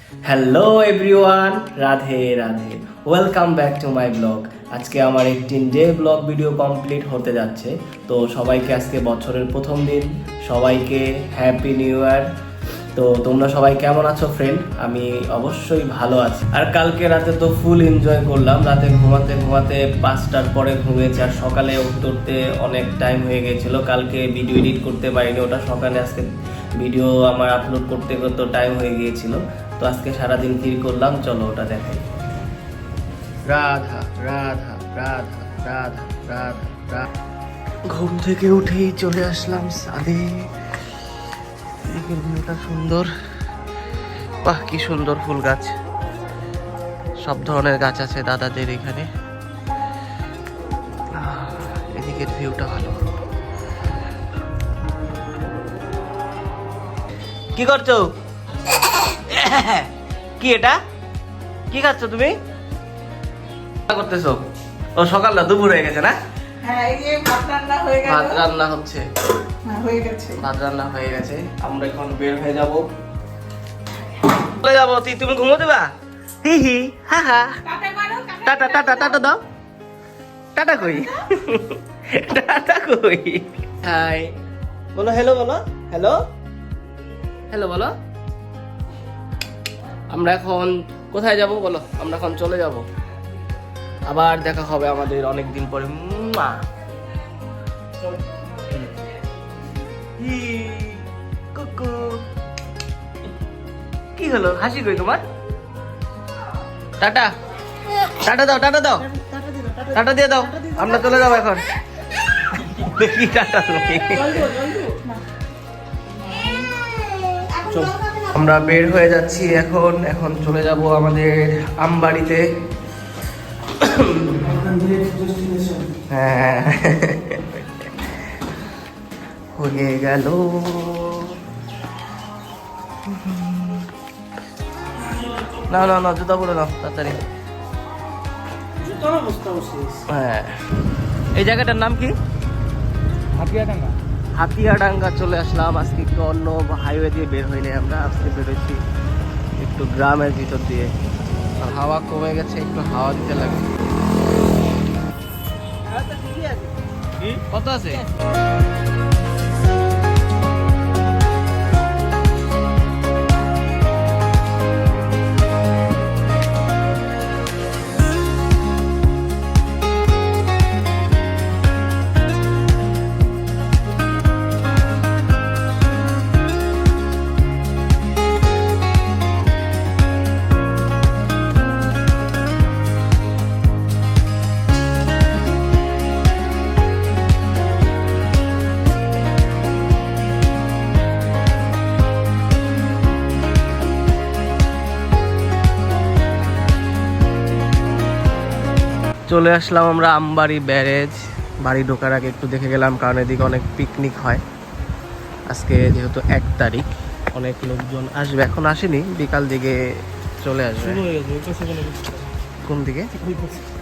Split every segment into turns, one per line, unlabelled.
Hello everyone, Radhe Radhe, welcome back to my blog. আজকে আমার 18 day blog video complete হতে যাচ্ছে। তো সবাইকে আজকে বছরের প্রথম দিন, সবাইকে হ্যাপি নিউ ইয়ার। তো তোমরা সবাই কেমন আছো ফ্রেন্ড? আমি অবশ্যই ভালো আছি। আর কালকে রাতে তো ফুল এনজয় করলাম। রাতে ঘুমাতে ঘুমাতে 5টার পরে ঘুমিয়েছি, আর সকালে উঠতে উঠতে অনেক টাইম হয়ে গেছিল। কালকে ভিডিও এডিট করতে পারিনি, ওটা সকালে আজকে ভিডিও আমার আপলোড করতে করতে টাইম হয়ে গিয়েছিল। তো আজকে সারাদিন কি করলাম চলো ওটা দেখাই। রাধা রাধা রাধা রাধা রাধা রাধা। ঘুম থেকে উঠেই চলে আসলাম ছাদে। এদিকের ভিউটা সুন্দর, বাহ কি সুন্দর ফুল গাছ, সব ধরনের গাছ আছে দাদাদের এখানে। এদিকের ভিউটা ভালো। কি করছো? কি এটা কি খাচ্ছ তুমি? করতেছো? ও সকাল না দুপুর হয়ে গেছে না?
হ্যাঁ, এই যে ভাত রান্না হয়ে গেল।
ভাত রান্না হচ্ছে।
হ্যাঁ, হয়ে গেছে।
ভাত রান্না হয়ে গেছে, আমরা এখন বের হয়ে যাব। চলে যাবো। তুমি ঘুমো দেবা? হি হি হা হা।
টাটা মারো,
টাটা টাটা টাটা দাও। টাটা কই? টাটা কই? হাই বলো, হ্যালো বলো, হ্যালো হ্যালো বলো। আমরা এখন কোথায় যাব বলো? আমরা এখন চলে যাব। আবার দেখা হবে আমাদের অনেক দিন পরে। মুয়া। হি, কুকু। কি হলো? হাসি কই তোমার? টাটা টাটা দাও, টাটা দাও,
টাটা দিলো, টাটা
টাটা দিয়ে দাও। আমরা চলে যাবো এখন। দেখি টাটা তুমি।
জল দিও, জল দিও। না।
চল, আমরা বের হয়ে যাচ্ছি এখন। এখন চলে যাব আমাদের আমবাড়িতে। হ্যাঁ, হয়ে গেল। না না না, জুতা পরে নাও তাড়াতাড়ি।
জুতোর অবস্থা শেষ।
হ্যাঁ, এই জায়গাটার নাম কি?
হাতিয়াডাঙ্গা।
হাতিয়াডাঙ্গা চলে আসলাম। আজকে একটু অন্য হাইওয়ে দিয়ে বের হইনি আমরা, আজকে বেরোচ্ছি একটু গ্রামের ভিতর দিয়ে। আর হাওয়া কমে গেছে, একটু হাওয়া দিতে লাগে।
আচ্ছা, ঠিকই আছে।
কত আছে? চলে আসলাম আমরা আমবাড়ি ব্যারেজ। বাড়ি ঢোকার আগে একটু দেখে গেলাম, কারণ এদিকে অনেক পিকনিক হয়। আজকে যেহেতু 1 তারিখ, অনেক লোকজন আসবে। এখন আসেনি, বিকাল দিকে চলে আসবে। কোন দিকে?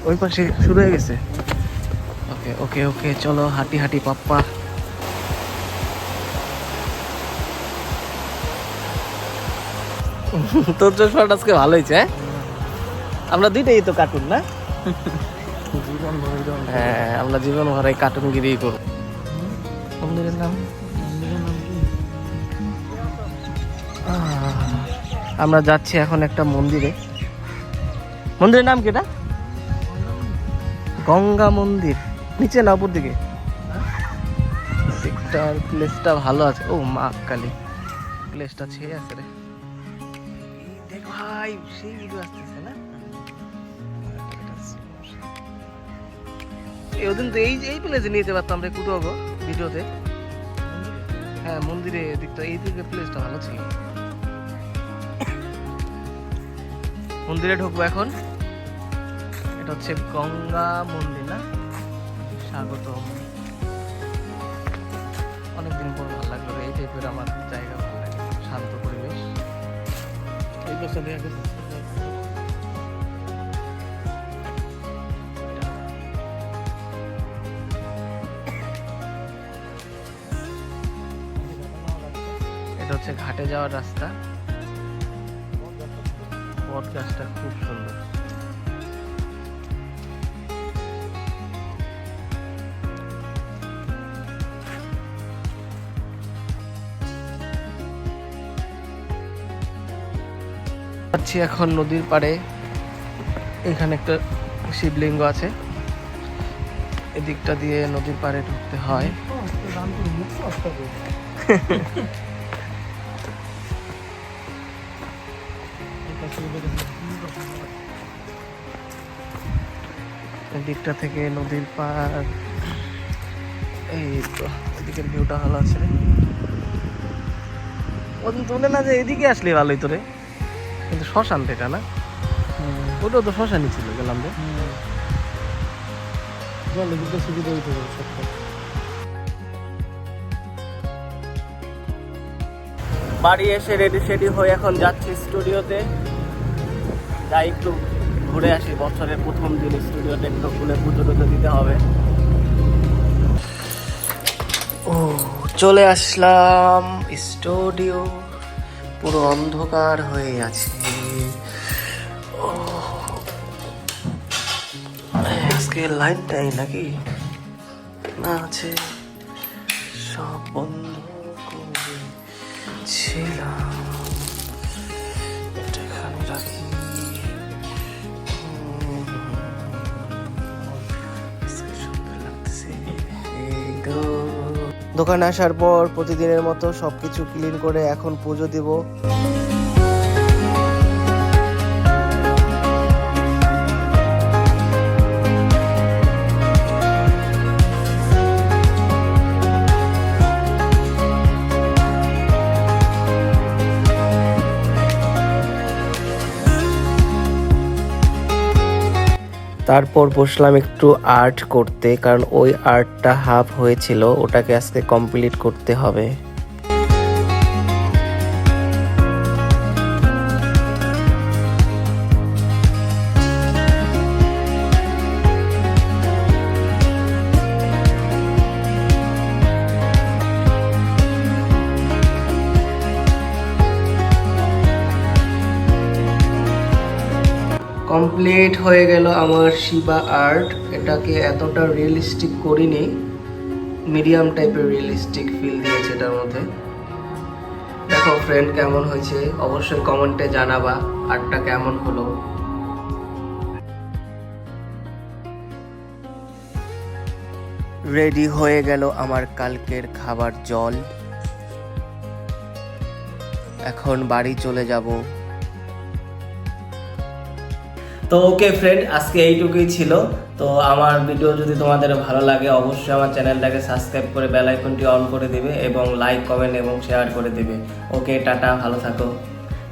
ওই পাশে শুরু হয়ে গেছে। ওকে ওকে ওকে, চলো হাঁটি হাঁটি পাপ্পা। তোর চশমাটা আজকে ভালো হয়েছে। হ্যাঁ, আমরা দুইটাই তো কার্টুন না? হ্যাঁ, আমরা জীবন ভরে কার্টুনগিরি করব। মন্দিরের নাম আমরা যাচ্ছি এখন একটা মন্দিরে। মন্দিরের নাম কি এটা? গঙ্গা মন্দির। নিচে না উপর দিকে? প্লেসটা ভালো আছে। ও মা কালী, প্লেসটা ছেয়ে আছে রে। দেখ ভাই, সেই ভিডিও আসতেছে না? ওদিন তো এই প্লেসে নিয়ে যেতে পারতাম আমরা, কুটুয়াগো ভিডিওতে। হ্যাঁ, মন্দিরে দিকটা এই দিকে প্লেসটা ভালো ছিল। মন্দিরে ঢুকবো এখন। এটা হচ্ছে গঙ্গা মন্দির না? স্বাগতম। অনেকদিন পর ভালো লাগলো এই টাইপের, আমার জায়গা ভালো লাগে, শান্ত পরিবেশ। এই বছর এটা হচ্ছে ঘাটে যাওয়ার রাস্তা। বট গাছটা খুব সুন্দর। যাচ্ছি এখন নদীর পাড়ে। এখানে একটা শিবলিঙ্গ আছে, এদিকটা দিয়ে নদীর পাড়ে ঢুকতে হয়। এদিকটা থেকে নদীর পাড়, এই তো এদিকের ভিউটা ভালো আছে। ওদিন তোলে না যে এদিকে আসলে ভালোই তোরে, কিন্তু শ্মশান এটা না, ওটাও তো শ্মশানই ছিল, গেলাম রে। সুবিধা হইতে পারে সব। বাড়ি এসে রেডি সেডি হয়ে এখন যাচ্ছি স্টুডিওতে, যাই একটু ঘুরে আসি। বছরের প্রথম দিন স্টুডিওতে একটু খুলে পুজো টুজো দিতে হবে। ও চলে আসলাম স্টুডিও, পুরো অন্ধকার হয়ে আছে। আজকে লাইনটাই নাকি না আছে, সব বন্ধ করেছিলাম। এটা এখানে রাখি। সুন্দর লাগতেছে। দোকানে আসার পর প্রতিদিনের মতো সবকিছু ক্লিন করে এখন পুজো দিব। তারপর বসলাম একটু আর্ট করতে, কারণ ওই আর্টটা হাফ হয়েছিল, ওটাকে আজকে কমপ্লিট করতে হবে। কমপ্লিট হয়ে গেল আমার শিবা আর্ট। এটাকে এতটা রিয়েলিস্টিক করিনি, মিডিয়াম টাইপের রিয়েলিস্টিক ফিল দিয়েছে এটার মধ্যে। দেখো ফ্রেন্ড কেমন হয়েছে, অবশ্যই কমেন্টে জানাবা আর্টটা কেমন হলো। রেডি হয়ে গেল আমার কালকের খাবার জল, এখন বাড়ি চলে যাব। তো ওকে ফ্রেন্ড, আজকে এইটুকুই ছিল। তো আমার ভিডিও যদি তোমাদের ভালো লাগে অবশ্যই আমার চ্যানেলটাকে সাবস্ক্রাইব করে বেল আইকনটি অন করে দিবে এবং লাইক কমেন্ট এবং শেয়ার করে দিবে। ওকে টাটা, ভালো থাকো,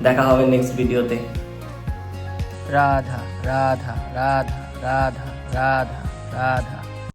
দেখা হবে নেক্সট ভিডিওতে। রাধা রাধা রাধা রাধা রাধা রাধা।